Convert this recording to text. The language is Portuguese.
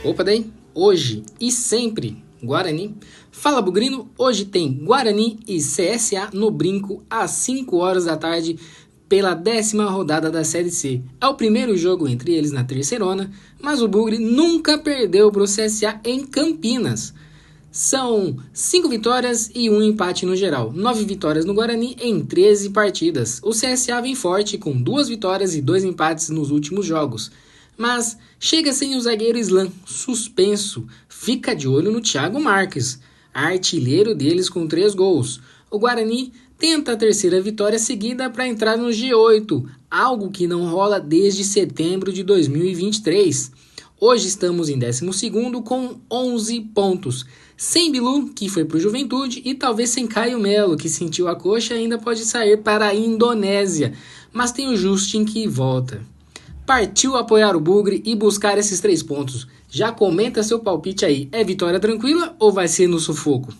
Opa daí, hoje e sempre, Guarani. Fala Bugrino, hoje tem Guarani e CSA no Brinco às 5 horas da tarde pela 10ª rodada da Série C. É o primeiro jogo entre eles na terceirona, mas o Bugre nunca perdeu para o CSA em Campinas. São 5 vitórias e 1 empate no geral, 9 vitórias no Guarani em 13 partidas. O CSA vem forte com 2 vitórias e 2 empates nos últimos jogos. Mas chega sem o zagueiro Islan, suspenso. Fica de olho no Thiago Marques, artilheiro deles com 3 gols. O Guarani tenta a terceira vitória seguida para entrar no G8, algo que não rola desde setembro de 2023. Hoje estamos em 12º com 11 pontos. Sem Bilu, que foi para o Juventude, e talvez sem Caio Melo, que sentiu a coxa e ainda pode sair para a Indonésia. Mas tem o Justin que volta. Partiu apoiar o Bugre e buscar esses 3 pontos. Já comenta seu palpite aí. É vitória tranquila ou vai ser no sufoco?